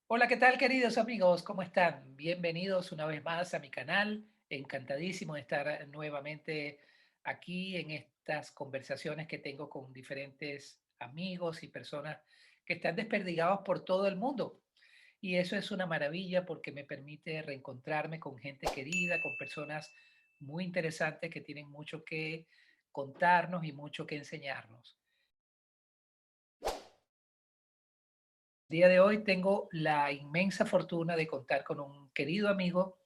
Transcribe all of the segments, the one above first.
Hola, ¿qué tal, queridos amigos? ¿Cómo están? Bienvenidos una vez más a mi canal. Encantadísimo de estar nuevamente aquí en estas conversaciones que tengo con diferentes amigos y personas que están desperdigados por todo el mundo. Y eso es una maravilla porque me permite reencontrarme con gente querida, con personas muy interesantes que tienen mucho que contarnos y mucho que enseñarnos. Día de hoy tengo la inmensa fortuna de contar con un querido amigo,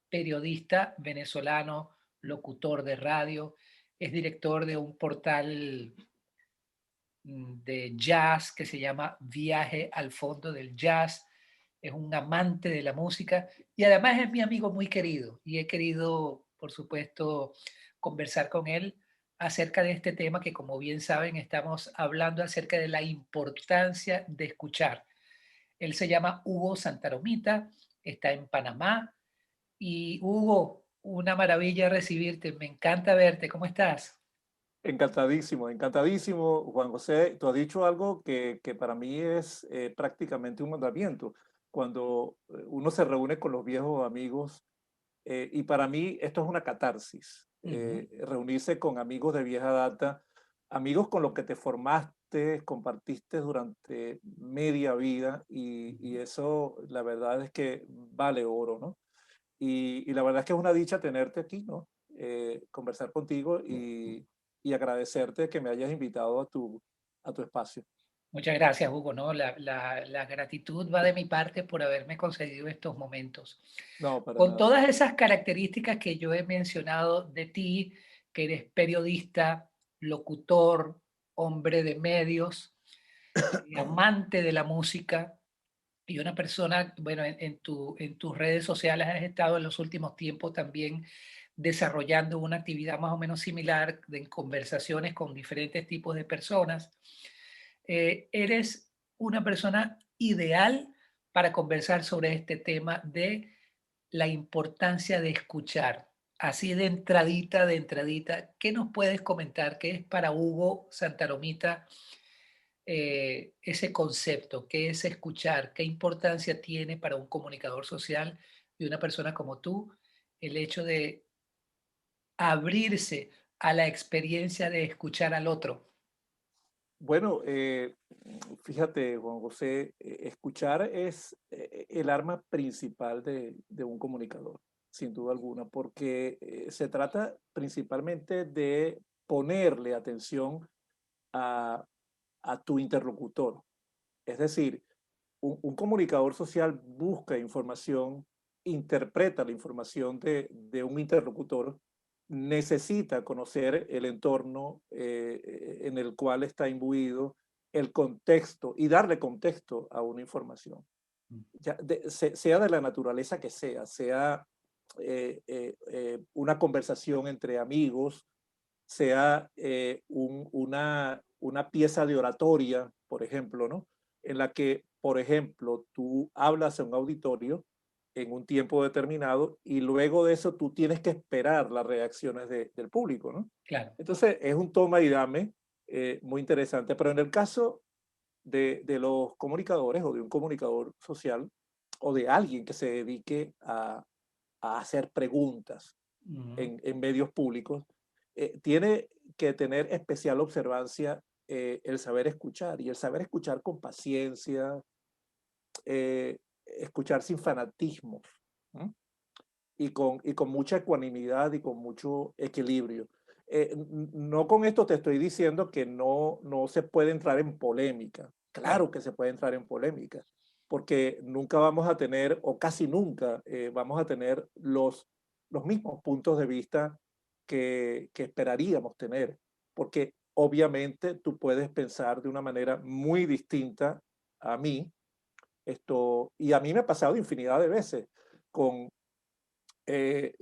periodista venezolano, locutor de radio, es director de un portal de jazz que se llama Viaje al Fondo del Jazz, es un amante de la música y además es mi amigo muy querido y he querido, por supuesto, conversar con él acerca de este tema que, como bien saben, estamos hablando acerca de la importancia de escuchar. Él se llama Hugo Santaromita, está en Panamá. Y Hugo, una maravilla recibirte, me encanta verte, ¿cómo estás? Encantadísimo, encantadísimo, Juan José. Tú has dicho algo que para mí es prácticamente un mandamiento. Cuando uno se reúne con los viejos amigos, y para mí esto es una catarsis, Ujú. reunirse con amigos de vieja data, amigos con los que te formaste, compartiste durante media vida y Ujú. eso la verdad es que vale oro, ¿no? Y la verdad es que es una dicha tenerte aquí, ¿no? Conversar contigo y agradecerte que me hayas invitado a tu espacio. Muchas gracias, Hugo, ¿no? La gratitud va de mi parte por haberme concedido estos momentos. No, para Con nada. todas esas características que yo he mencionado de ti, que eres periodista, locutor, hombre de medios, amante de la música, y una persona, bueno, en tus redes sociales has estado en los últimos tiempos también desarrollando una actividad más o menos similar en conversaciones con diferentes tipos de personas. Eres una persona ideal para conversar sobre este tema de la importancia de escuchar. Así de entradita, ¿qué nos puedes comentar? ¿Qué es para Hugo Santaromita ese concepto? ¿Qué es escuchar? ¿Qué importancia tiene para un comunicador social y una persona como tú el hecho de abrirse a la experiencia de escuchar al otro? Bueno, fíjate, Juan José, escuchar es el arma principal de un comunicador, sin duda alguna, porque se trata principalmente de ponerle atención a, a tu interlocutor. Es decir, un comunicador social busca información, interpreta la información de un interlocutor, necesita conocer el entorno en el cual está imbuido, el contexto y darle contexto a una información, sea de la naturaleza que sea una conversación entre amigos, sea una pieza de oratoria, por ejemplo, ¿no? En la que, por ejemplo, tú hablas en un auditorio en un tiempo determinado y luego de eso tú tienes que esperar las reacciones del público, ¿no? Claro. Entonces es un toma y dame muy interesante, pero en el caso de los comunicadores o de un comunicador social o de alguien que se dedique a hacer preguntas Ujú. en medios públicos, tiene que tener especial observancia el saber escuchar y el saber escuchar con paciencia, escuchar sin fanatismo, ¿no? Y con mucha ecuanimidad y con mucho equilibrio. No con esto te estoy diciendo que no se puede entrar en polémica. Claro. Claro que se puede entrar en polémica, porque nunca vamos a tener, o casi nunca vamos a tener los mismos puntos de vista que esperaríamos tener, porque obviamente tú puedes pensar de una manera muy distinta a mí, y a mí me ha pasado infinidad de veces con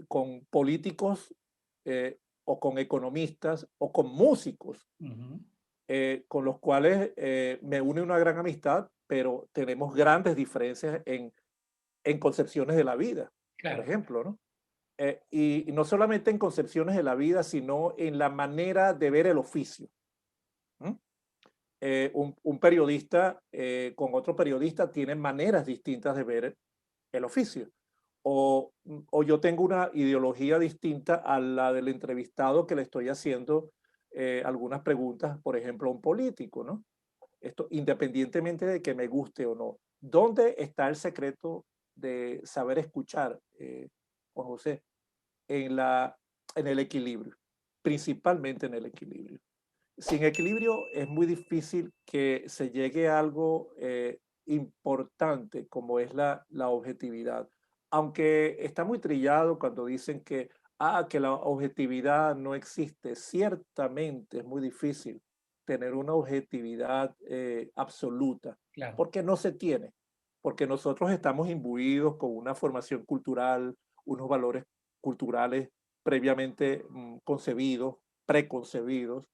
con políticos o con economistas o con músicos, Ujú. con los cuales me une una gran amistad, pero tenemos grandes diferencias en concepciones de la vida, por Claro. ejemplo, ¿no? Y no solamente en concepciones de la vida, sino en la manera de ver el oficio. ¿M? un periodista con otro periodista tiene maneras distintas de ver el oficio. O yo tengo una ideología distinta a la del entrevistado que le estoy haciendo algunas preguntas, por ejemplo, a un político, ¿no? Esto independientemente de que me guste o no. ¿Dónde está el secreto de saber escuchar, Juan José? En en el equilibrio, principalmente en el equilibrio. Sin equilibrio es muy difícil que se llegue a algo importante como es la objetividad. Aunque está muy trillado cuando dicen que la objetividad no existe. Ciertamente es muy difícil tener una objetividad absoluta, Claro, porque no se tiene, porque nosotros estamos imbuidos con una formación cultural, unos valores culturales previamente concebidos, preconcebidos.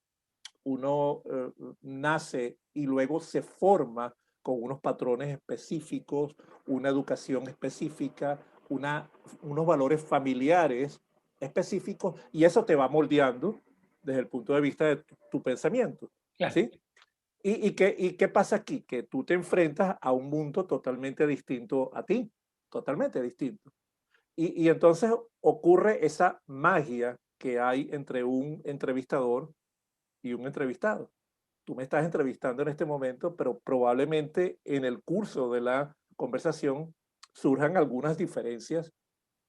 Uno nace y luego se forma con unos patrones específicos, una educación específica, unos valores familiares específicos, y eso te va moldeando desde el punto de vista de tu pensamiento, claro, ¿sí? Y qué pasa aquí? Que tú te enfrentas a un mundo totalmente distinto a ti, totalmente distinto. Y entonces ocurre esa magia que hay entre un entrevistador y un entrevistado. Tú me estás entrevistando en este momento, pero probablemente en el curso de la conversación surjan algunas diferencias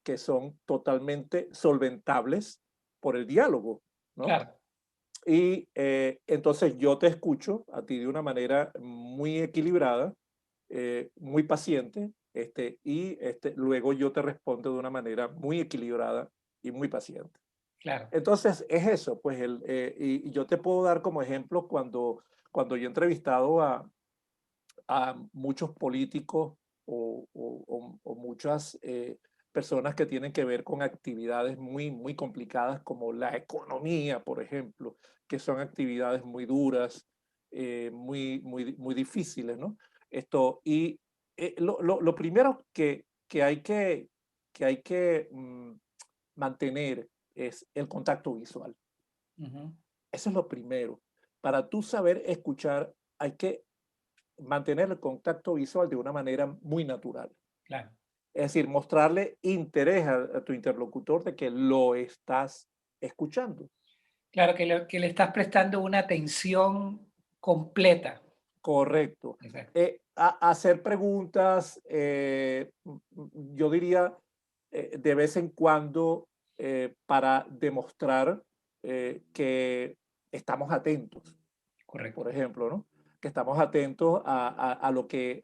que son totalmente solventables por el diálogo, ¿no? claro. Y entonces yo te escucho a ti de una manera muy equilibrada, muy paciente, luego yo te respondo de una manera muy equilibrada y muy paciente. Claro. Entonces, es eso, pues, y yo te puedo dar como ejemplo cuando yo he entrevistado a muchos políticos o muchas personas que tienen que ver con actividades muy complicadas como la economía, por ejemplo, que son actividades muy duras, muy difíciles, ¿no? Y lo primero que hay que mantener es el contacto visual. Ujú, Eso es lo primero. Para tú saber escuchar, hay que mantener el contacto visual de una manera muy natural. claro. Es decir, mostrarle interés a tu interlocutor de que lo estás escuchando. Claro, que le estás prestando una atención completa. Correcto. Exacto. Hacer preguntas, yo diría, de vez en cuando para demostrar que estamos atentos, Correcto. por ejemplo, ¿no? Que estamos atentos a lo que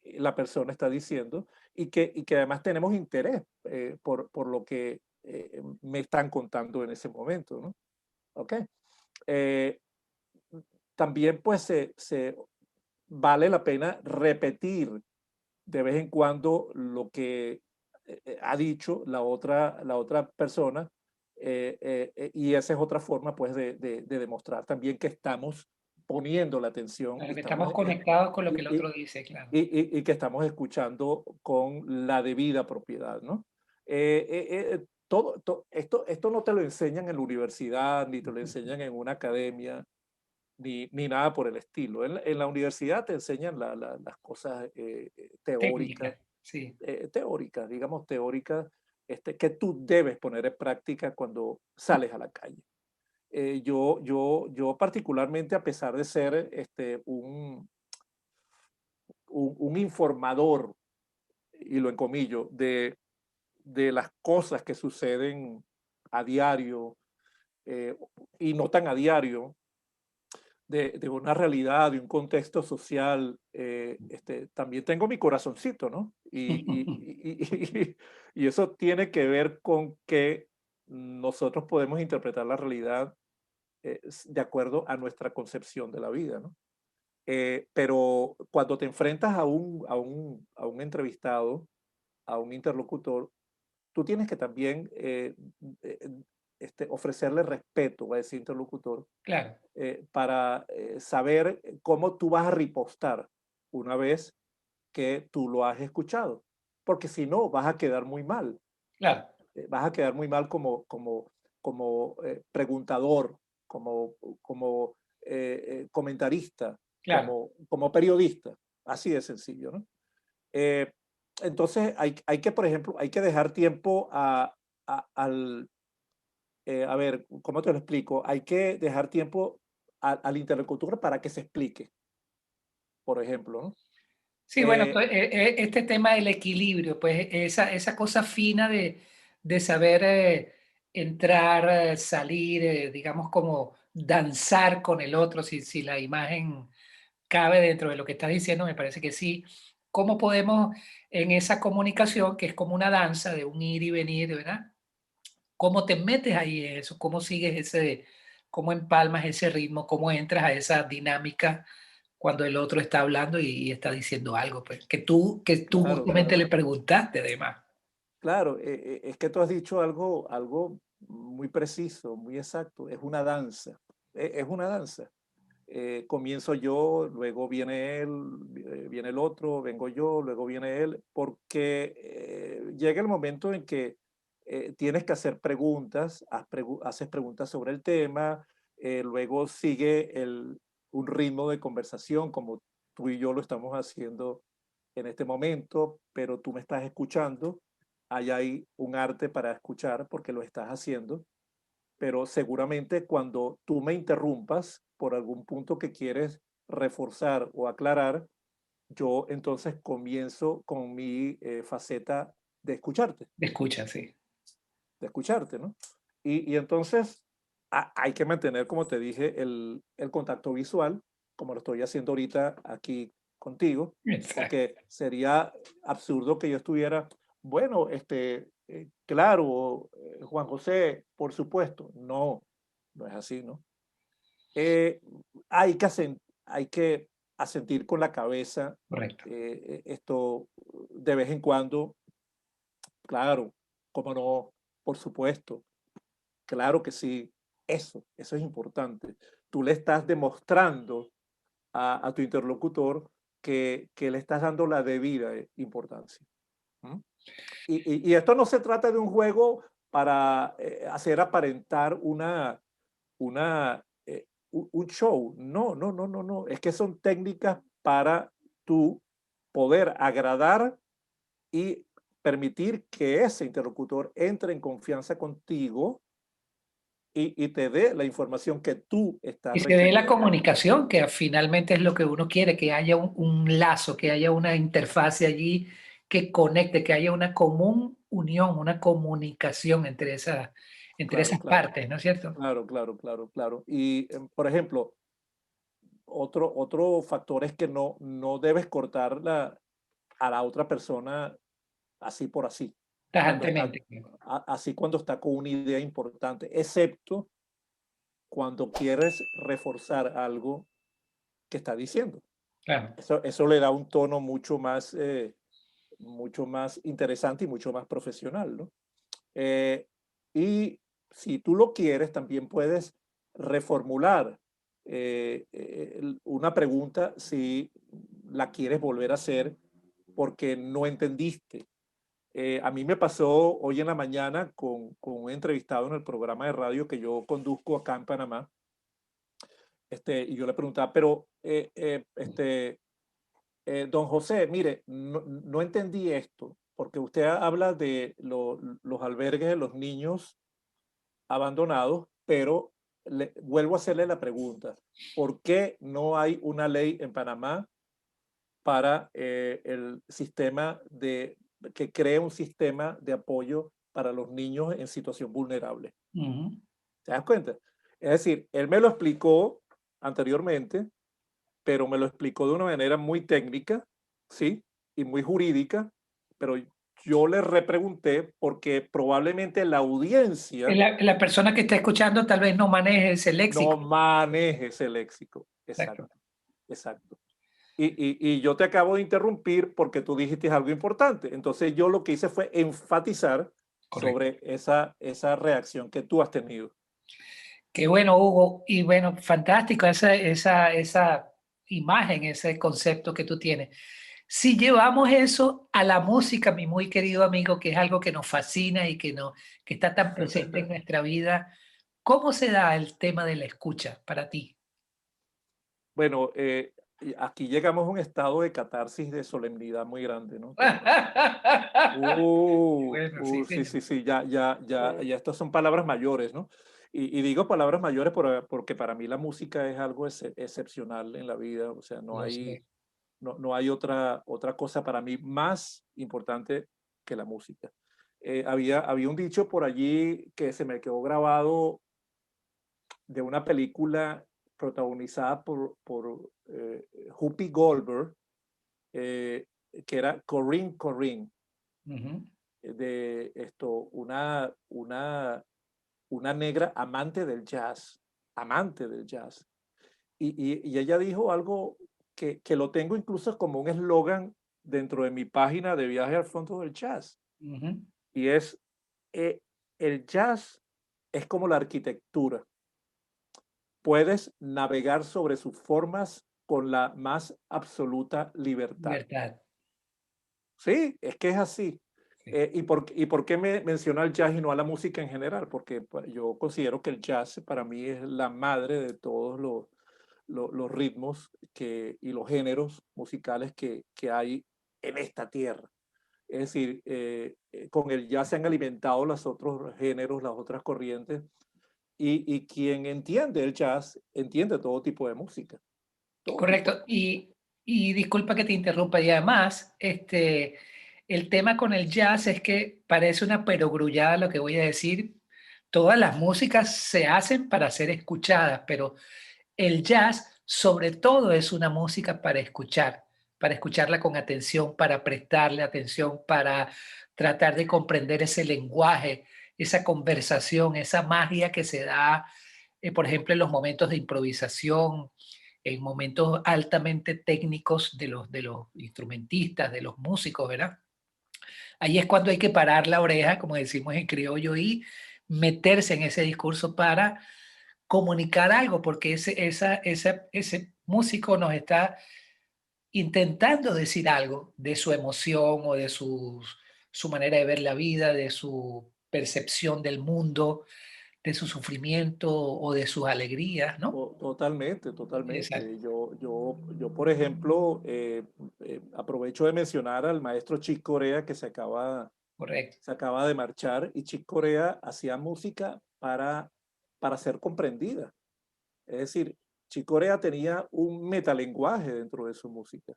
la persona está diciendo y que además tenemos interés por lo que me están contando en ese momento, ¿no? ¿Ok? Eh, También pues vale la pena repetir de vez en cuando lo que ha dicho la otra persona, y esa es otra forma pues de demostrar también que estamos poniendo la atención y Claro, que estamos estamos conectados con lo que el y, y- otro dice, claro. y que estamos escuchando con la debida propiedad, ¿no? Esto no te lo enseñan en la universidad, ni te lo enseñan en una academia, ni nada por el estilo. En la universidad te enseñan las cosas Técnica, teóricas, sí. digamos teóricas, que tú debes poner en práctica cuando sales a la calle. Yo particularmente, a pesar de ser un informador, y lo encomillo, de las cosas que suceden a diario eh, y no tan a diario, de una realidad, de un contexto social, también tengo mi corazoncito, ¿no? Y eso tiene que ver con que nosotros podemos interpretar la realidad de acuerdo a nuestra concepción de la vida, ¿no? Pero cuando te enfrentas a un entrevistado, a un interlocutor, tú tienes que también eh, ofrecerle respeto a ese interlocutor Claro, para saber cómo tú vas a ripostar una vez que tú lo has escuchado. Porque si no, vas a quedar muy mal. claro. Vas a quedar muy mal como preguntador, como comentarista, Claro. como periodista, así de sencillo, ¿no? Eh, entonces hay que, por ejemplo, hay que dejar tiempo al, a ver, ¿cómo te lo explico? Hay que dejar tiempo al interlocutor para que se explique, por ejemplo, ¿no? Sí, bueno, Eh, este tema del equilibrio, pues esa cosa fina de saber entrar, salir, digamos como danzar con el otro, si la imagen cabe dentro de lo que estás diciendo, me parece que sí. ¿Cómo podemos en esa comunicación, que es como una danza de un ir y venir, ¿verdad? ¿Cómo te metes ahí en eso? ¿Cómo sigues cómo empalmas ese ritmo? ¿Cómo entras a esa dinámica cuando el otro está hablando y está diciendo algo, pues, que tú claro, justamente claro. le preguntaste además? Claro, es que tú has dicho algo muy preciso, muy exacto. Es una danza. Es una danza. Comienzo yo, luego viene él, viene el otro, vengo yo, luego viene él, porque llega el momento en que tienes que hacer preguntas, haces preguntas sobre el tema, luego sigue un ritmo de conversación como tú y yo lo estamos haciendo en este momento, pero tú me estás escuchando. Ahí hay un arte para escuchar porque lo estás haciendo, pero seguramente cuando tú me interrumpas por algún punto que quieres reforzar o aclarar, yo entonces comienzo con mi faceta de escucharte, Escucha, sí. ¿no? Y entonces hay que mantener, como te dije, el contacto visual, como lo estoy haciendo ahorita aquí contigo, Exacto. porque sería absurdo que yo estuviera, bueno, claro, Juan José, por supuesto. No, no es así, ¿no? Eh, hay que asentir con la cabeza Correcto. esto de vez en cuando, claro, cómo no, por supuesto. Claro que sí, eso es importante. Tú le estás demostrando a tu interlocutor que le estás dando la debida importancia. ¿M? Y esto no se trata de un juego para hacer aparentar un show. No, no, no, no, no. Es que son técnicas para tú poder agradar y permitir que ese interlocutor entre en confianza contigo y te dé la información que tú estás Y se dé la requiriendo. comunicación, que finalmente es lo que uno quiere, que haya un lazo, que haya una interfase allí que conecte, que haya una común unión, una comunicación entre Claro, esas claro, partes, ¿no es cierto? claro, claro, claro, claro. Y, por ejemplo, otro factor es que no debes cortar a la otra persona así por así, cuando está, Tajantemente. así cuando está con una idea importante, excepto cuando quieres reforzar algo que está diciendo. Claro. Eso le da un tono mucho más interesante y mucho más profesional, ¿no? Eh, y si tú lo quieres, también puedes reformular una pregunta si la quieres volver a hacer porque no entendiste. A mí me pasó hoy en la mañana con un entrevistado en el programa de radio que yo conduzco acá en Panamá, y yo le preguntaba, pero don José, mire, no entendí esto, porque usted habla de los albergues de los niños abandonados, pero vuelvo a hacerle la pregunta, ¿por qué no hay una ley en Panamá para el sistema que cree un sistema de apoyo para los niños en situación vulnerable? Ujú. ¿Te das cuenta? Es decir, él me lo explicó anteriormente, pero me lo explicó de una manera muy técnica, ¿sí? Y muy jurídica, pero yo le repregunté porque probablemente la audiencia La persona que está escuchando tal vez no maneje ese no léxico. maneje ese léxico. Exacto. Exacto, exacto. Y yo te acabo de interrumpir porque tú dijiste algo importante. Entonces yo lo que hice fue enfatizar Correcto. sobre esa reacción que tú has tenido. Qué bueno, Hugo. Y bueno, fantástico esa imagen, ese concepto que tú tienes. Si llevamos eso a la música, mi muy querido amigo, que es algo que nos fascina y que está tan presente en nuestra vida, ¿cómo se da el tema de la escucha para ti? Bueno, y aquí llegamos a un estado de catarsis, de solemnidad muy grande, ¿no? Bueno, sí, Sí, señor. sí, sí, ya estas son palabras mayores, ¿no? Y digo palabras mayores porque para mí la música es algo excepcional en la vida, o sea, Lo sé. no hay otra cosa para mí más importante que la música. Había un dicho por allí que se me quedó grabado de una película protagonizada por Whoopi Goldberg, eh, que era Corinne Corinne, Ujú. de una negra amante del jazz. Y ella dijo algo que lo tengo incluso como un eslogan dentro de mi página de Viaje al Fondo del Jazz, Ujú. y es, eh, el jazz es como la arquitectura, puedes navegar sobre sus formas con la más absoluta libertad. Libertad. Sí, es que es así. Sí. ¿Y por qué me menciona el jazz y no a la música en general? Porque pues, yo considero que el jazz para mí es la madre de todos los ritmos y los géneros musicales que hay en esta tierra. Es decir, con el jazz se han alimentado los otros géneros, las otras corrientes, y quien entiende el jazz entiende todo tipo de música, todo tipo de Correcto. música. Y disculpa que te interrumpa, y además, el tema con el jazz es que parece una perogrullada lo que voy a decir. Todas las músicas se hacen para ser escuchadas, pero el jazz sobre todo es una música para escucharla con atención, para prestarle atención, para tratar de comprender ese lenguaje, esa conversación, esa magia que se da, por ejemplo, en los momentos de improvisación, en momentos altamente técnicos de los instrumentistas, de los músicos, ¿verdad? Ahí es cuando hay que parar la oreja, como decimos en criollo, y meterse en ese discurso para comunicar algo, porque ese músico nos está intentando decir algo de su emoción o de su manera de ver la vida, de su percepción del mundo, de su sufrimiento o de sus alegrías, ¿no? Totalmente, Exacto, totalmente. Yo, por ejemplo, aprovecho de mencionar al maestro Chick Corea que correcto. se acaba de marchar, y Chick Corea hacía música para ser comprendida. Es decir, Chick Corea tenía un metalenguaje dentro de su música.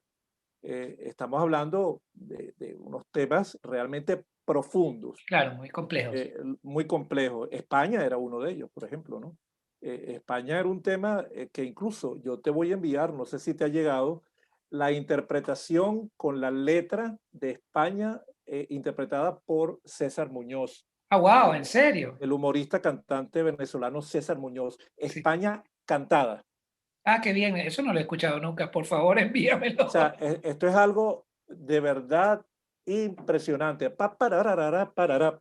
Estamos hablando de unos temas realmente profundos, Claro, muy complejos. muy complejos. España era uno de ellos, por ejemplo, ¿no? España era un tema que incluso yo te voy a enviar, no sé si te ha llegado, la interpretación con la letra de España, interpretada por César Muñoz, Ah, wow, el, ¿en serio? el humorista cantante venezolano César Muñoz. Sí. España cantada. Ah, qué bien, eso no lo he escuchado nunca. Por favor, O sea, envíamelo. esto es algo de verdad impresionante. Pa, pararara, parara,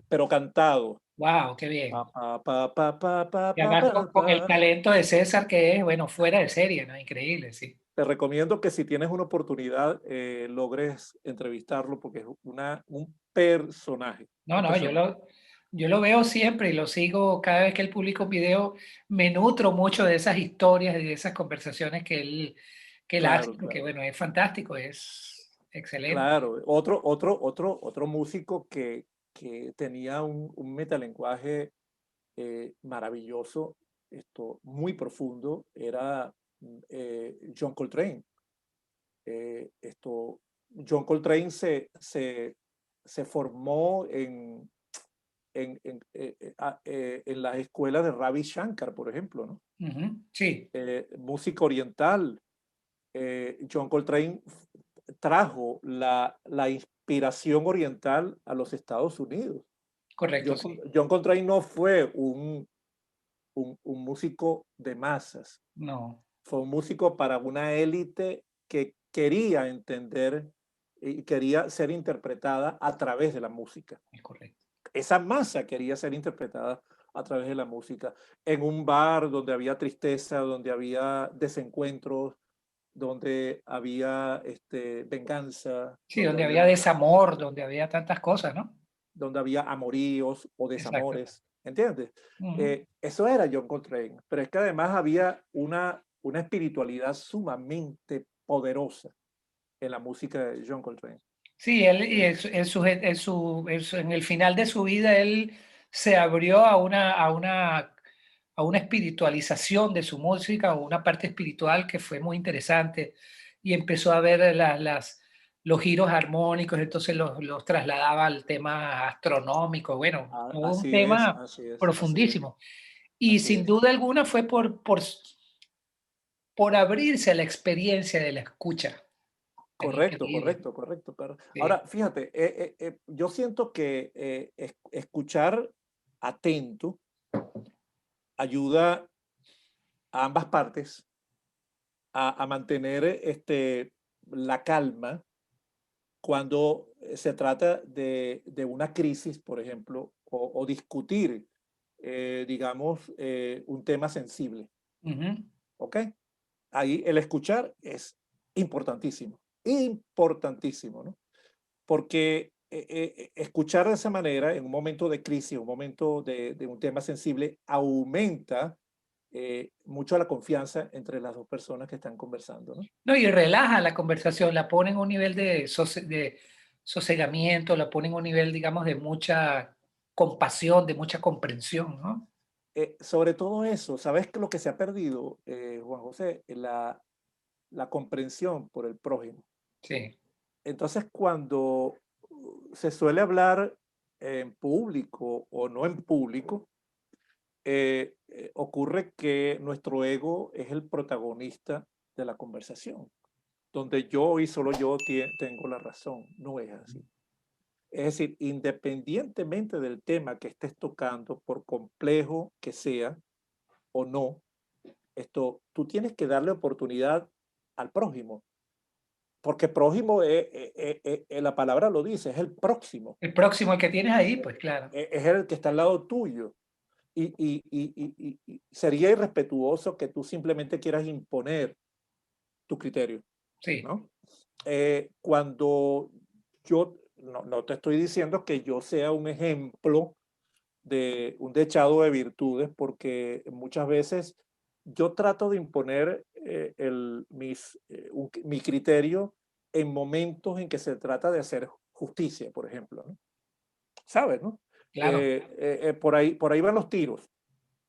pero cantado. Wow, qué Pa, bien. pa, pa, pa, pa, pa, Y pa, además para, con el pa. talento de César, que es, bueno, fuera de serie, ¿no? Increíble, sí. Te recomiendo que si tienes una oportunidad, logres entrevistarlo porque es un personaje, No, un no, personaje. yo lo veo siempre y lo sigo cada vez que él publica un video, me nutro mucho de esas historias y de esas conversaciones que él hace, Claro, porque claro. bueno, es fantástico, es excelente. Claro, otro músico que tenía un metalenguaje maravilloso, muy profundo, era John Coltrane. John Coltrane se formó en las escuelas de Ravi Shankar, por ejemplo, ¿no? Ujú, sí, Música oriental. John Coltrane trajo la inspiración oriental a los Estados Unidos. correcto, sí. John Coltrane no fue un músico de masas, No, fue un músico para una élite que quería entender y quería ser interpretada a través de la música. es correcto. Esa masa quería ser interpretada a través de la música. En un bar donde había tristeza, donde había desencuentros, donde había venganza, Sí, donde había desamor, donde había tantas cosas, ¿no? donde había amoríos o Exacto. desamores. ¿entiendes? Ujú. Eso era John Coltrane, pero es que además había una espiritualidad sumamente poderosa en la música de John Coltrane. Sí, él y Eh, en el final de su vida, él se abrió a una espiritualización de su música, o una parte espiritual que fue muy interesante, y empezó a ver los giros armónicos, entonces los trasladaba al tema astronómico, bueno, todo un Así es, tema así es, así es, profundísimo. Y así sin es. duda alguna fue por abrirse a la experiencia de la escucha. Es Correcto, increíble. correcto, correcto, claro. Sí. Ahora, fíjate, yo siento que escuchar atento ayuda a ambas partes a mantener la calma cuando se trata de una crisis, por ejemplo, o discutir, digamos, un tema sensible. Ujú. ¿Ok? Ahí el escuchar es importantísimo, importantísimo, ¿no? Porque escuchar de esa manera en un momento de crisis, un momento de un tema sensible, aumenta mucho la confianza entre las dos personas que están conversando, ¿no? No, y relaja la conversación, la pone en un nivel de sosegamiento, la pone en un nivel, digamos, de mucha compasión, de mucha comprensión, ¿no? Sobre todo eso, ¿sabes qué lo que se ha perdido, Juan José? La comprensión por el prójimo. Sí. Entonces, cuando se suele hablar en público o no en público, ocurre que nuestro ego es el protagonista de la conversación, donde yo y solo yo tengo la razón. No es así. Es decir, independientemente del tema que estés tocando, por complejo que sea o no, tú tienes que darle oportunidad al prójimo, porque prójimo, la palabra lo dice, es el próximo, El próximo, el que tienes ahí, pues claro. es el que está al lado tuyo. Y sería irrespetuoso que tú simplemente quieras imponer tu criterio, Sí. ¿no? Cuando yo, no te estoy diciendo que yo sea un ejemplo de un dechado de virtudes, porque muchas veces yo trato de imponer mi criterio en momentos en que se trata de hacer justicia, por ejemplo, ¿no? ¿Sabes, no? Claro. Por ahí van los tiros,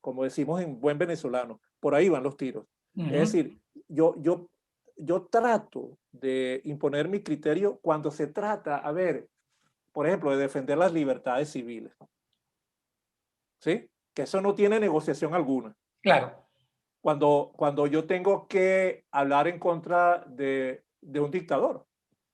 como decimos en buen venezolano, por ahí van los tiros. Es Ujú. decir, yo, yo, yo trato de imponer mi criterio cuando se trata, a ver, por ejemplo, de defender las libertades civiles, ¿sí? Que eso no tiene negociación alguna. Claro. Cuando yo tengo que hablar en contra de un dictador,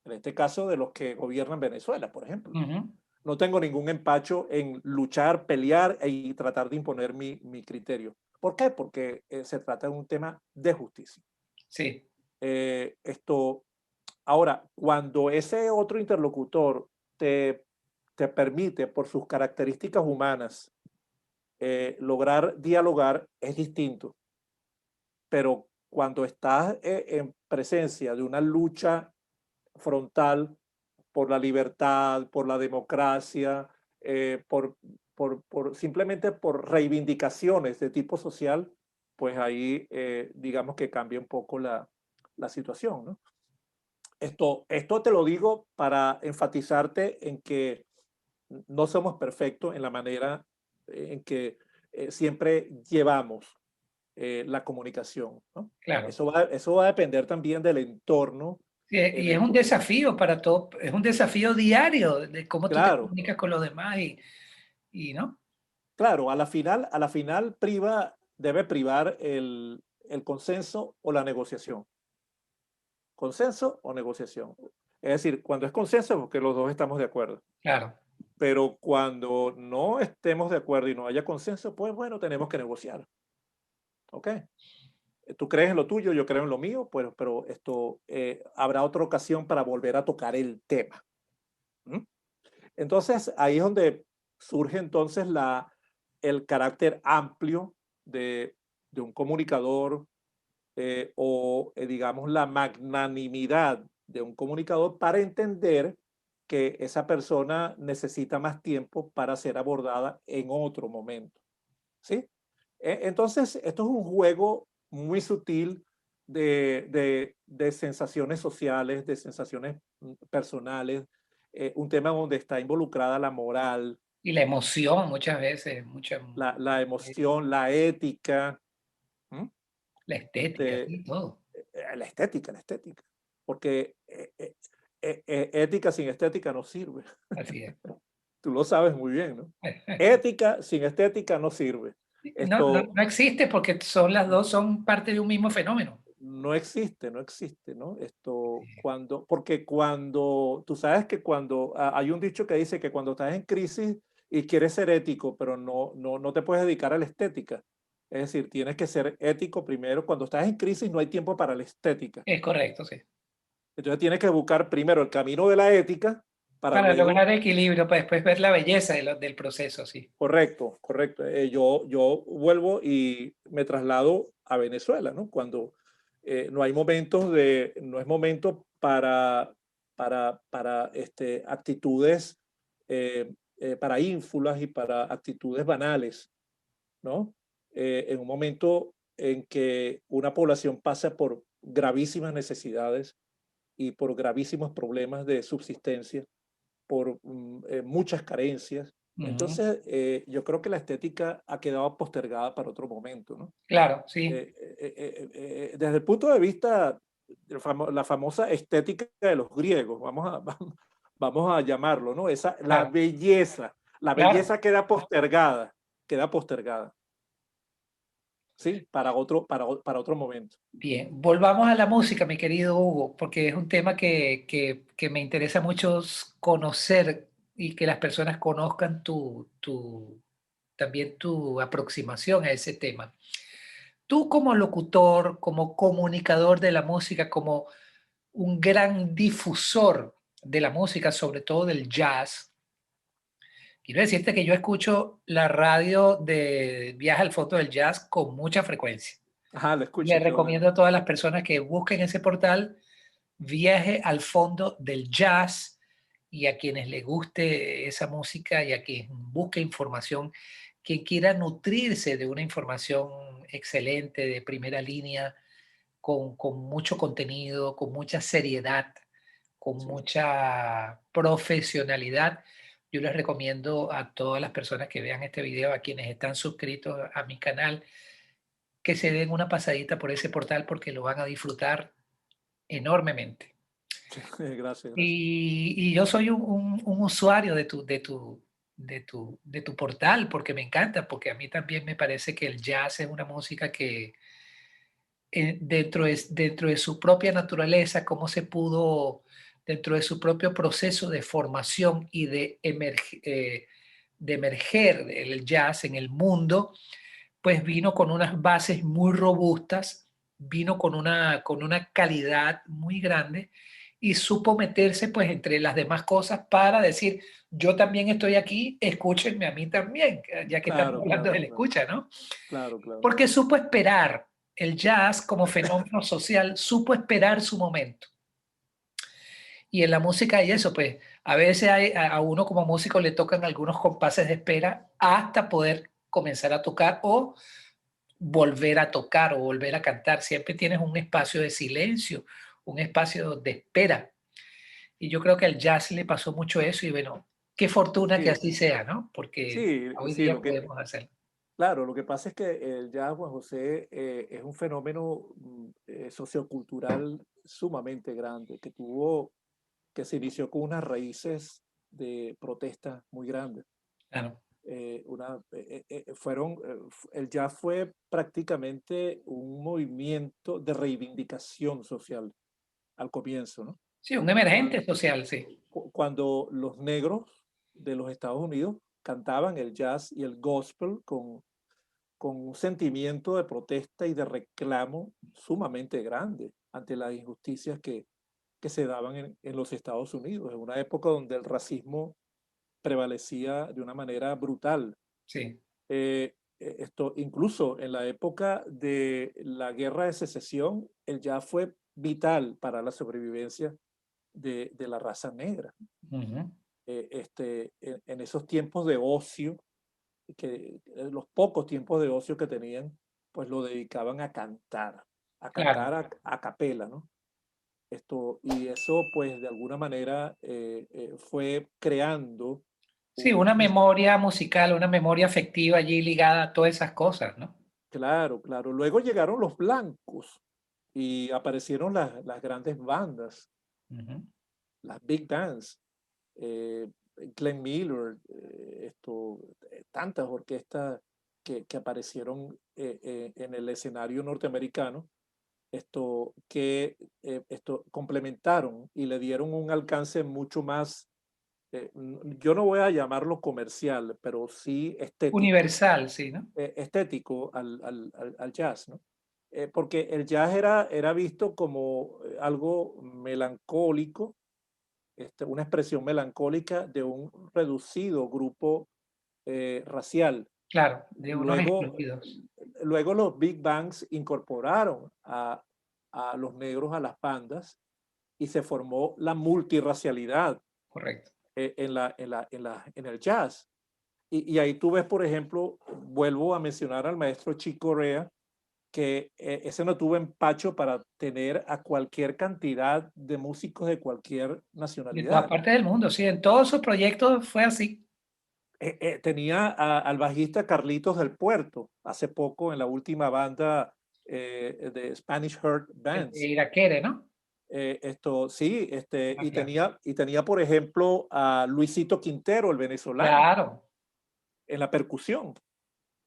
en este caso de los que gobiernan Venezuela, por ejemplo. Ujú. No tengo ningún empacho en luchar, pelear y tratar de imponer mi criterio. ¿Por qué? Porque se trata de un tema de justicia. Sí. Esto, ahora, cuando ese otro interlocutor te, te permite, por sus características humanas, lograr dialogar, es distinto. Pero cuando estás en presencia de una lucha frontal por la libertad, por la democracia, simplemente por reivindicaciones de tipo social, pues ahí digamos que cambia un poco la situación, ¿no? Esto te lo digo para enfatizarte en que no somos perfectos en la manera en que siempre llevamos la comunicación, ¿no? Claro. Eso va a depender también del entorno Sí, en y es el... un desafío para todo, es un desafío diario de cómo tú te Claro, comunicas con los demás y ¿no? claro, a la final debe privar el consenso o la negociación. Consenso o negociación. Es decir, cuando es consenso, porque los dos estamos de acuerdo. Claro. Pero cuando no estemos de acuerdo y no haya consenso, pues bueno, tenemos que negociar. ¿Ok? Tú crees en lo tuyo, yo creo en lo mío, pues, pero esto habrá otra ocasión para volver a tocar el tema. ¿M? Entonces, ahí es donde surge entonces el carácter amplio de un comunicador digamos, la magnanimidad de un comunicador para entender que esa persona necesita más tiempo para ser abordada en otro momento, ¿sí? Entonces, esto es un juego muy sutil de sensaciones sociales, de sensaciones personales, un tema donde está involucrada la moral, Y la emoción muchas veces, mucha, la emoción, la ética, ¿m? la estética, de, sí, todo. la estética, porque ética sin estética no sirve. Así es. Tú lo sabes muy bien, ¿no? Ética sin estética no sirve. No, no, Esto no existe porque son las dos, son parte de un mismo fenómeno. no existe, no existe, ¿no? Esto cuando, porque cuando, tú sabes que cuando hay un dicho que dice que cuando estás en crisis y quieres ser ético, pero no te puedes dedicar a la estética. Es decir, tienes que ser ético primero. Cuando estás en crisis no hay tiempo para la estética. Es correcto, sí. Entonces tienes que buscar primero el camino de la ética para Para luego. lograr equilibrio, para después ver la belleza del proceso, sí. Correcto, correcto. Yo vuelvo y me traslado a Venezuela, ¿no? Cuando no hay momentos no es momento para actitudes, para ínfulas y para actitudes banales, ¿no? En un momento en que una población pasa por gravísimas necesidades y por gravísimos problemas de subsistencia por muchas carencias. Ujú. Entonces, yo creo que la estética ha quedado postergada para otro momento, ¿no? Claro, sí, Desde el punto de vista de la famosa estética de los griegos, vamos a llamarlo, ¿no? claro, la claro. belleza queda postergada, ¿sí? Para otro momento. Bien, volvamos a la música, mi querido Hugo, porque es un tema que me interesa mucho conocer y que las personas conozcan también tu aproximación a ese tema. Tú como locutor, como comunicador de la música, como un gran difusor de la música, sobre todo del jazz, quiero decirte que yo escucho la radio de Viaje al Fondo del Jazz con mucha frecuencia. Ajá, lo Le escuchas, qué bueno. recomiendo a todas las personas que busquen ese portal Viaje al Fondo del Jazz y a quienes les guste esa música y a quien busque información, que quiera nutrirse de una información excelente, de primera línea, con mucho contenido, con mucha seriedad, con Sí. mucha profesionalidad. Yo les recomiendo a todas las personas que vean este video, a quienes están suscritos a mi canal, que se den una pasadita por ese portal porque lo van a disfrutar enormemente. Gracias, gracias. Y yo soy un usuario de tu portal porque me encanta, porque a mí también me parece que el jazz es una música que dentro de su propia naturaleza, cómo se pudo, dentro de su propio proceso de formación y de emerger el jazz en el mundo, pues vino con unas bases muy robustas, vino con una calidad muy grande y supo meterse pues entre las demás cosas para decir, yo también estoy aquí, escúchenme a mí también, ya que estamos Claro, hablando de claro, la claro, escucha, ¿no? claro, claro. Porque supo esperar, el jazz como fenómeno social, supo esperar su momento. Y en la música hay eso, pues a veces a uno como músico le tocan algunos compases de espera hasta poder comenzar a tocar o volver a tocar o volver a cantar. Siempre tienes un espacio de silencio, un espacio de espera. Y yo creo que al jazz le pasó mucho eso y bueno, qué fortuna que Sí, así sea, ¿no? Porque sí, hoy sí, día podemos hacerlo. claro, lo que pasa es que el jazz, Juan José, es un fenómeno sociocultural sumamente grande, que se inició con unas raíces de protesta muy grandes. Claro. El jazz fue prácticamente un movimiento de reivindicación social al comienzo, ¿no? Sí, un Cuando, emergente social, sí. cuando los negros de los Estados Unidos cantaban el jazz y el gospel con un sentimiento de protesta y de reclamo sumamente grande ante las injusticias que se daban en los Estados Unidos, en una época donde el racismo prevalecía de una manera brutal. Sí. Esto, incluso en la época de la guerra de secesión, el jazz fue vital para la sobrevivencia de la raza negra. Ujú. en esos tiempos de ocio, los pocos tiempos de ocio que tenían, pues lo dedicaban a Claro. cantar a capela, ¿no? Y eso, pues, de alguna manera fue creando Sí, una un. memoria musical, una memoria afectiva allí ligada a todas esas cosas, ¿no? Claro, claro. Luego llegaron los blancos y aparecieron las grandes bandas, Ujú. las big bands, eh, Glenn Miller, tantas orquestas que aparecieron en el escenario norteamericano, esto complementaron y le dieron un alcance mucho más, yo no voy a llamarlo comercial, pero sí estético, Universal, sí, ¿no? estético al jazz, ¿no? Porque el jazz era visto como algo melancólico, una expresión melancólica de un reducido grupo racial. Claro, de unos Luego, excluidos, luego los Big Bangs incorporaron a los negros a las bandas y se formó la multirracialidad correcto. en el jazz. Y ahí tú ves, por ejemplo, vuelvo a mencionar al maestro Chick Corea, que ese no tuvo empacho para tener a cualquier cantidad de músicos de cualquier De todas nacionalidad. partes del mundo, sí, en todos sus proyectos fue así. Tenía al bajista Carlitos del Puerto, hace poco en la última banda de Spanish Heart El Bands. Iraquere, ¿no? Sí, Ah, claro. y tenía, por ejemplo, a Luisito Quintero, el venezolano, Claro, en la percusión.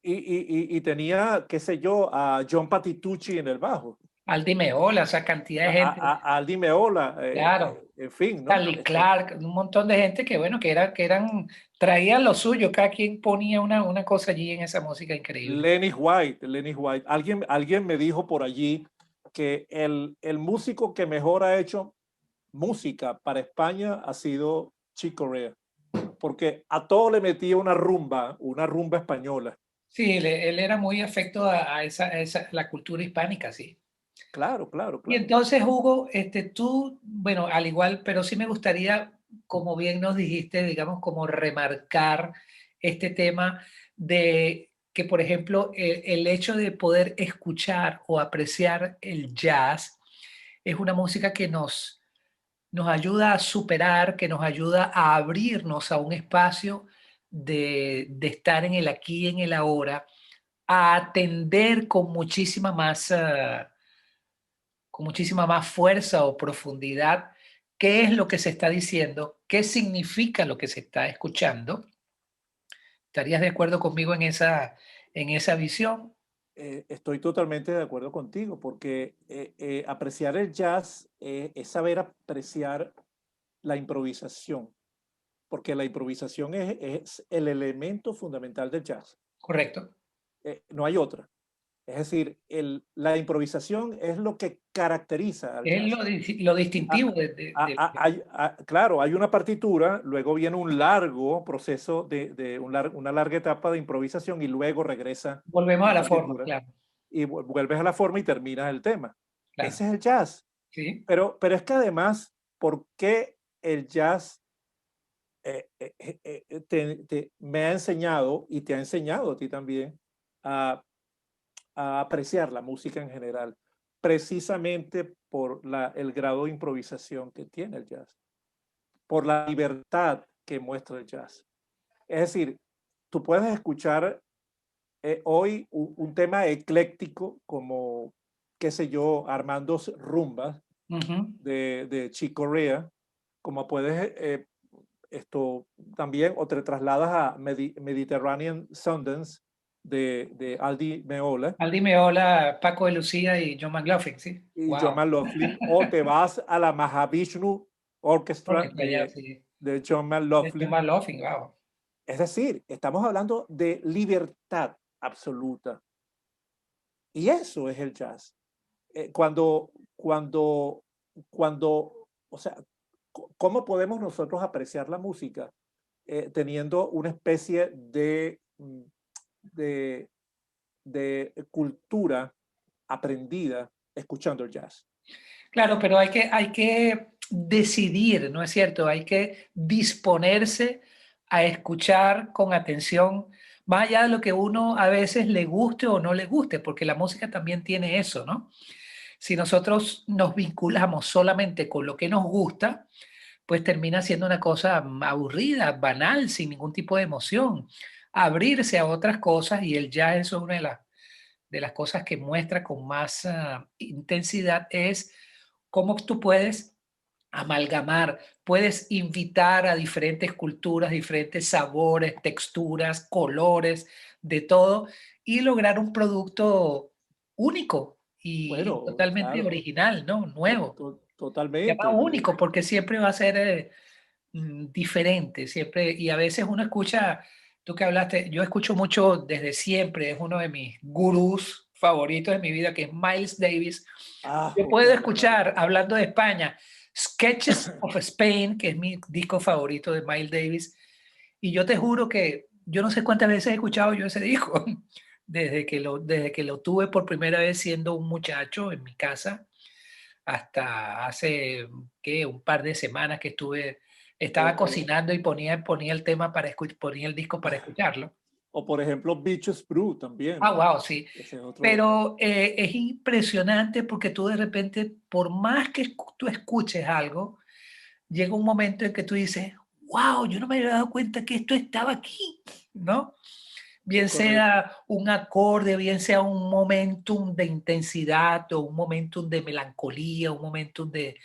Y tenía, qué sé yo, a John Patitucci en el bajo, Aldi Meola, esa cantidad de gente, a Aldi Meola, claro. en fin, ¿no? Stanley Clark, un montón de gente que, bueno, que eran, traían lo suyo, cada quien ponía una cosa allí en esa música increíble. Lenny White. Alguien me dijo por allí que el músico que mejor ha hecho música para España ha sido Chick Corea, porque a todo le metía una rumba española. Sí, él era muy afecto a la cultura hispánica, sí. Claro, claro, Y claro. entonces, Hugo, tú, bueno, al igual, pero sí me gustaría, como bien nos dijiste, digamos, como remarcar este tema de que, por ejemplo, el hecho de poder escuchar o apreciar el jazz es una música que nos ayuda a superar, que nos ayuda a abrirnos a un espacio de estar en el aquí y en el ahora, a atender con muchísima más fuerza o profundidad qué es lo que se está diciendo, qué significa lo que se está escuchando. ¿Estarías de acuerdo conmigo en esa visión? Estoy totalmente de acuerdo contigo, porque apreciar el jazz es saber apreciar la improvisación, porque la improvisación es el elemento fundamental del jazz. Correcto. No hay otra. Es decir, la improvisación es lo que caracteriza al Es jazz. lo distintivo Ah, claro, hay una partitura, luego viene un largo proceso una larga etapa de improvisación y luego regresa volvemos a la la forma, partitura claro, y vuelves a la forma y terminas el tema. claro. Ese es el jazz. Sí, Pero es que además, ¿por qué el jazz me ha enseñado y te ha enseñado a ti también a apreciar la música en general, precisamente por el grado de improvisación que tiene el jazz, por la libertad que muestra el jazz? Es decir, tú puedes escuchar hoy un tema ecléctico como, qué sé yo, Armando Rumbas ujú. de Chick Corea, como puedes esto también, o te trasladas a Mediterranean Sundance de Aldi Meola Aldi Meola, Paco de Lucía y John McLaughlin, sí. y John Wow. McLaughlin, o te vas a la Mahavishnu Orchestra Porque está allá, sí. de John De John McLaughlin. McLaughlin, wow. Es decir, estamos hablando de libertad absoluta. Y eso es el jazz. Cuando, o sea, ¿cómo podemos nosotros apreciar la música teniendo una especie de, de cultura aprendida escuchando el jazz? Claro, pero decidir, ¿no es cierto? Hay que disponerse a escuchar con atención, más allá de lo que uno a veces le guste o no le guste, porque la música también tiene eso, ¿no? Si nosotros nos vinculamos solamente con lo que nos gusta, pues termina siendo una cosa aburrida, banal, sin ningún tipo de emoción. Abrirse a otras cosas, y el jazz, eso es una de las cosas que muestra con más intensidad, es cómo tú puedes amalgamar, puedes invitar a diferentes culturas, diferentes sabores, texturas, colores, de todo, y lograr un producto único y Bueno, totalmente claro, original, ¿no? Nuevo. Se llama totalmente. único porque siempre va a ser diferente, siempre, y a veces uno escucha, tú que hablaste, yo escucho mucho desde siempre, es uno de mis gurús favoritos de mi vida, que es Miles Davis. Ah, Yo ok, puedo claro. escuchar, hablando de España, Sketches of Spain, que es mi disco favorito de Miles Davis, y yo te juro que yo no sé cuántas veces he escuchado yo ese disco, desde que lo tuve por primera vez siendo un muchacho en mi casa, hasta hace, ¿qué? Un par de semanas que estaba O, cocinando y ponía el tema para ponía el disco para escucharlo. o por ejemplo, Beaches Brew también, Ah, ¿no? wow, sí. Ese es otro. Pero es impresionante porque tú de repente, por más que tú escuches algo, llega un momento en que tú dices, wow, yo no me había dado cuenta que esto estaba aquí, ¿no? Bien Correcto. sea un acorde, bien sea un momentum de intensidad o un momentum de melancolía, un momentum de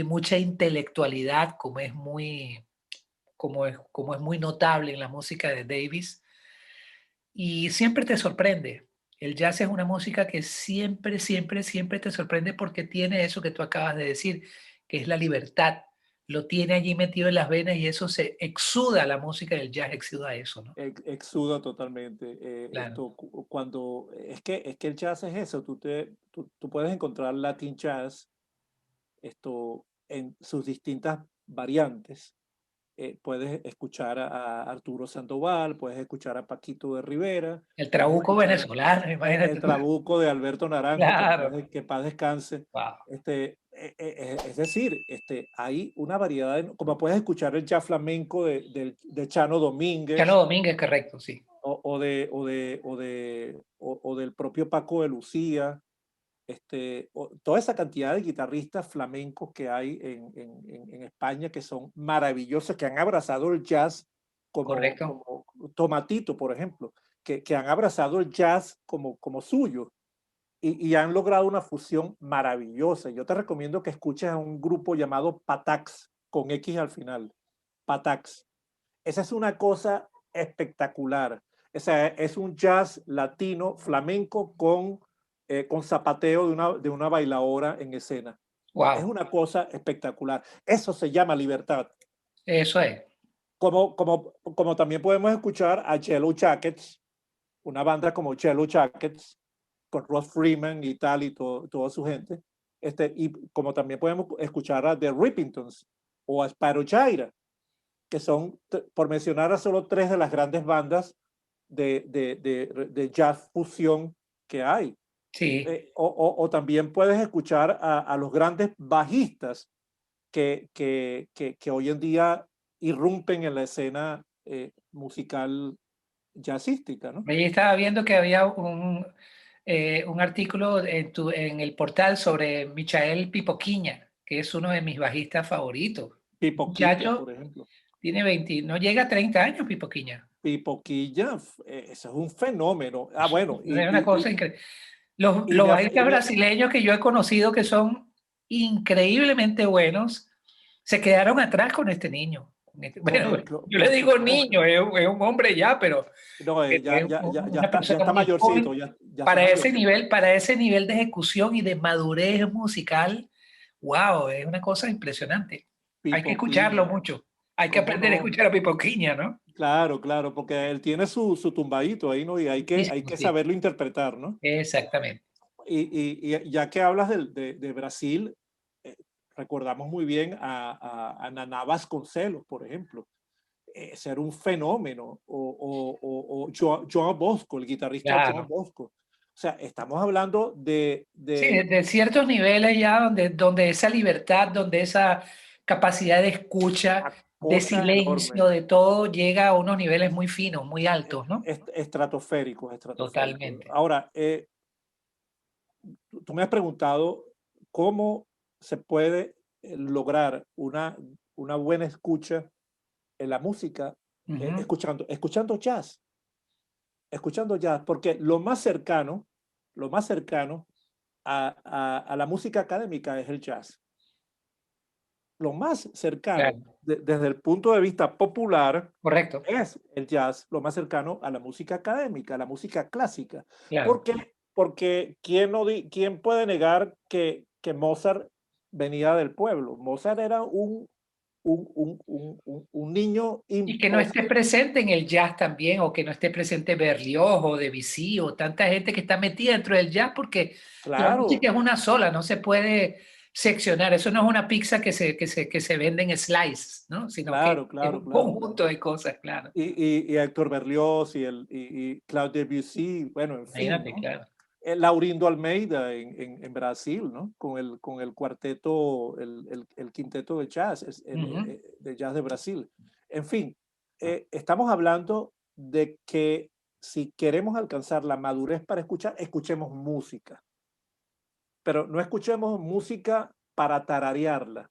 mucha intelectualidad, como es muy notable en la música de Davis, y siempre te sorprende. El jazz es una música que siempre, siempre, siempre te sorprende porque tiene eso que tú acabas de decir, que es la libertad. Lo tiene allí metido en las venas y eso se exuda, la música del jazz exuda eso, ¿no? Exuda totalmente. Claro, Cuando es que el jazz es eso, tú puedes encontrar Latin jazz en sus distintas variantes. Puedes escuchar a Arturo Sandoval, puedes escuchar a Paquito de Rivera, el puedes trabuco escuchar venezolano, el imagínate tú. Trabuco de Alberto Naranjo, Claro, que paz descanse. wow. Es decir, hay una variedad, como puedes escuchar el jazz flamenco de Chano Chano Domínguez, Domínguez, correcto, sí, o del propio Paco de Lucía, toda esa cantidad de guitarristas flamencos que hay en España que son maravillosos, que han abrazado el jazz correcto. como Tomatito, por ejemplo, que han abrazado el jazz como suyo y han logrado una fusión maravillosa. Yo te recomiendo que escuches a un grupo llamado Patax, con X al final, Patax. Esa es una cosa espectacular. O sea, es un jazz latino flamenco con zapateo de una bailadora en escena. Es Wow, una cosa espectacular. Eso se llama libertad. eso es. Como también podemos escuchar a Yellow Jackets, una banda como Yellow Jackets, con Ross Freeman y tal, y toda su gente. Y como también podemos escuchar a The Rippingtons o a Spyro Gyra, que son, por mencionar a solo tres de las grandes bandas de jazz fusión que hay. Sí, O también puedes escuchar a los grandes bajistas que hoy en día irrumpen en la escena musical jazzística, ¿no? ahí estaba viendo que había un artículo en el portal sobre Michael Pipoquiña, que es uno de mis bajistas favoritos. Pipoquilla, Muchacho, por ejemplo. tiene 20, no llega a 30 años, Pipoquiña. Pipoquilla, eso es un fenómeno. Ah, Es bueno, una cosa increíble. y Los bajistas brasileños que yo he conocido que son increíblemente buenos, se quedaron atrás con este niño. Bueno, correcto, yo le por digo supuesto. niño, es un hombre ya, pero No, es ya una persona está muy mayorcito, joven ya está mayorcito. para ese nivel de ejecución y de madurez musical. Wow, es una cosa impresionante. Hay que escucharlo Pipoquiña, mucho. Hay que ¿cómo aprender a no? escuchar a Pipoquiña, ¿no? Claro, claro, porque él tiene su tumbadito ahí, ¿no? Y hay Muchísimo, que sí. saberlo interpretar, ¿no? Exactamente. Y ya que hablas de Brasil, eh, recordamos muy bien a Naná Vasconcelos, por ejemplo. Ese era un fenómeno. O Joan Bosco, el guitarrista Joan Claro. Bosco. O sea, estamos hablando Sí, de ciertos niveles ya donde esa libertad, donde esa capacidad de escucha, una de cosa silencio, enorme, de todo, llega a unos niveles muy finos, muy altos, ¿no? estratosféricos, estratosféricos. Totalmente. Ahora, tú me has preguntado cómo se puede lograr una buena escucha en la música, Ujú. escuchando jazz, porque lo más cercano a la música académica es el jazz. Lo más cercano, Claro, desde el punto de vista popular, correcto, es el jazz, lo más cercano a la música académica, a la música clásica. ¿Por claro. qué? Porque ¿quién puede negar que Mozart venía del pueblo? Mozart era un niño Y que no esté presente en el jazz también, o que no esté presente Berlioz o Debussy, o tanta gente que está metida dentro del jazz, porque la música claro, es una sola, no se puede seccionar. Eso no es una pizza que se vende en slices, ¿no? Sino que claro, es claro, un claro, claro. conjunto de cosas, claro. Y Héctor Berlioz y Claude Debussy, bueno, en fin, Imagínate, ¿no? claro. Laurindo Almeida en Brasil, ¿no? Con el cuarteto, el quinteto de jazz, Ujú. de jazz de Brasil. En fin, estamos hablando de que si queremos alcanzar la madurez para escuchar, escuchemos música, pero no escuchemos música para tararearla,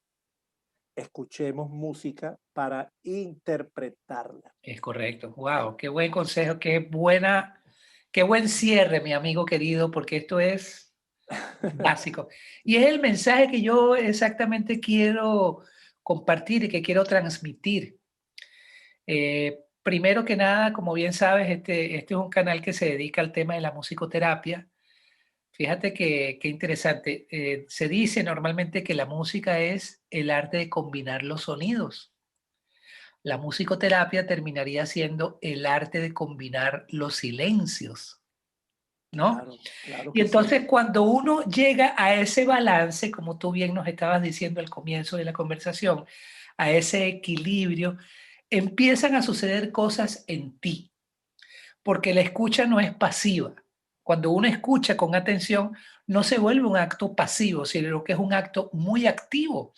escuchemos música para interpretarla. Es correcto. Wow, qué buen consejo, qué buen cierre, mi amigo querido, porque esto es básico. Y es el mensaje que yo exactamente quiero compartir y que quiero transmitir. Primero que nada, como bien sabes, este es un canal que se dedica al tema de la musicoterapia. Fíjate que qué interesante. Se dice normalmente que la música es el arte de combinar los sonidos. La musicoterapia terminaría siendo el arte de combinar los silencios, ¿no? Claro, claro Y que sí. entonces cuando uno llega a ese balance, como tú bien nos estabas diciendo al comienzo de la conversación, a ese equilibrio, empiezan a suceder cosas en ti, porque la escucha no es pasiva. Cuando uno escucha con atención, no se vuelve un acto pasivo, sino que es un acto muy activo.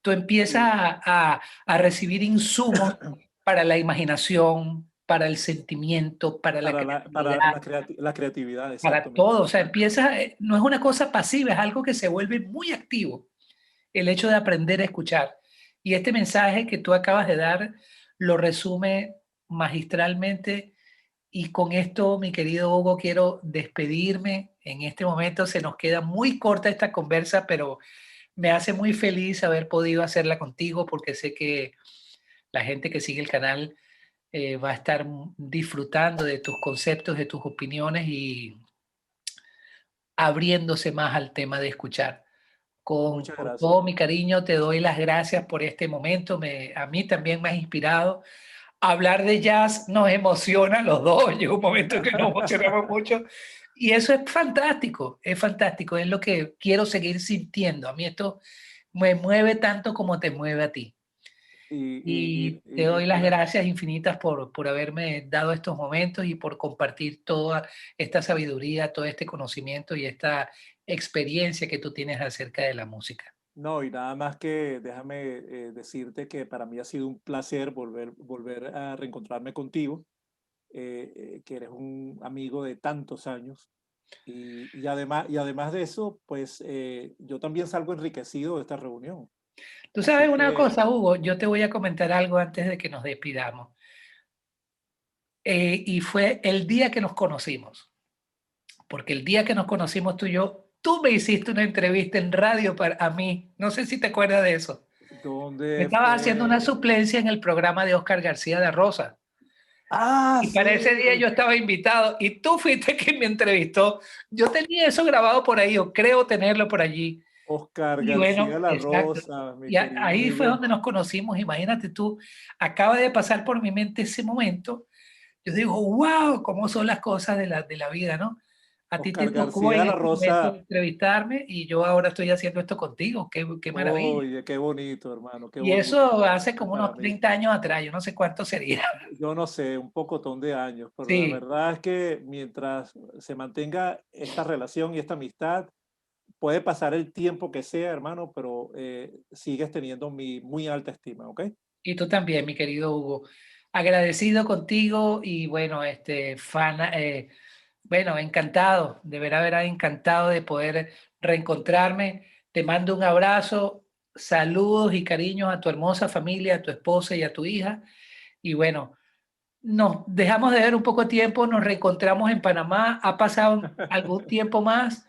Tú empiezas Y a recibir insumos para la imaginación, para el sentimiento, para la para creatividad, la creatividad, para exacto, todo. O sea, empieza, no es una cosa pasiva, es algo que se vuelve muy activo, el hecho de aprender a escuchar. Y este mensaje que tú acabas de dar lo resume magistralmente. Y con esto, mi querido Hugo, quiero despedirme. En este momento se nos queda muy corta esta conversa, pero me hace muy feliz haber podido hacerla contigo porque sé que la gente que sigue el canal va a estar disfrutando de tus conceptos, de tus opiniones y abriéndose más al tema de escuchar. muchas Con gracias. todo mi cariño te doy las gracias por este momento. A mí también me has inspirado. Hablar de jazz nos emociona los dos. Llega un momento en que nos emocionamos mucho. Y eso es fantástico, es lo que quiero seguir sintiendo. A mí esto me mueve tanto como te mueve a ti. Y te doy las gracias infinitas por haberme dado estos momentos y por compartir toda esta sabiduría, todo este conocimiento y esta experiencia que tú tienes acerca de la música. No, y nada más que déjame decirte que para mí ha sido un placer volver a reencontrarme contigo, que eres un amigo de tantos años. Y además de eso, pues yo también salgo enriquecido de esta reunión. Tú sabes Así una que, cosa, Hugo, yo te voy a comentar algo antes de que nos despidamos. Y fue el día que nos conocimos, porque el día que nos conocimos tú y yo, tú me hiciste una entrevista en radio para a mí. No sé si te acuerdas de eso. Me ¿dónde estabas haciendo una fue? suplencia en el programa de Oscar García de Rosa. Ah, Y para ese día yo sí, estaba invitado y tú fuiste quien me entrevistó. Yo tenía eso grabado por ahí, o creo tenerlo por allí. Oscar Y García bueno, La exacto. Rosa, mi Y querido ahí fue amigo. donde nos conocimos. Imagínate tú, acaba de pasar por mi mente ese momento. Yo digo, wow, cómo son las cosas de la vida, ¿no? A ti te Oscar tocó García en de la este momento Rosa. entrevistarme y yo ahora estoy haciendo esto contigo. Qué maravilla. Oye, qué bonito, hermano, qué Y bonito eso hace como para unos mí. 30 años atrás, yo no sé cuánto sería. Yo no sé, un pocotón de años, pero la Sí, verdad es que mientras se mantenga esta relación y esta amistad, puede pasar el tiempo que sea, hermano, pero sigues teniendo mi muy alta estima, ¿ok? y tú también, mi querido Hugo. Agradecido contigo y bueno, bueno, encantado, de verdad encantado de poder reencontrarme. Te mando un abrazo, saludos y cariños a tu hermosa familia, a tu esposa y a tu hija. Y bueno, nos dejamos de ver un poco de tiempo, nos reencontramos en Panamá, ha pasado algún tiempo más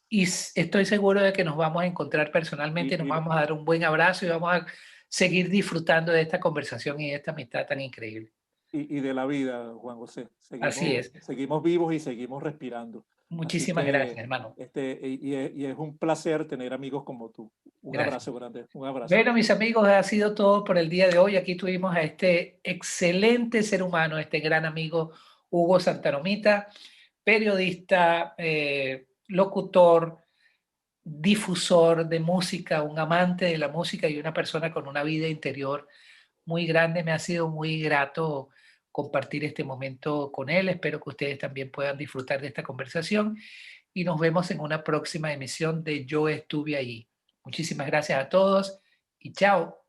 y estoy seguro de que nos vamos a encontrar personalmente, nos Y, vamos a dar un buen abrazo y vamos a seguir disfrutando de esta conversación y de esta amistad tan increíble. y de la vida, Juan José. Así Seguimos, es. seguimos vivos y seguimos respirando. Así Muchísimas gracias, que, hermano. y es un placer tener amigos como tú. Un Gracias. abrazo grande, un abrazo. Bueno, mis amigos, ha sido todo por el día de hoy. Aquí tuvimos a este excelente ser humano, este gran amigo Hugo Santaromita, periodista, locutor, difusor de música, un amante de la música y una persona con una vida interior muy grande. Me ha sido muy grato compartir este momento con él. Espero que ustedes también puedan disfrutar de esta conversación y nos vemos en una próxima emisión de Yo estuve allí. Muchísimas gracias a todos y chao.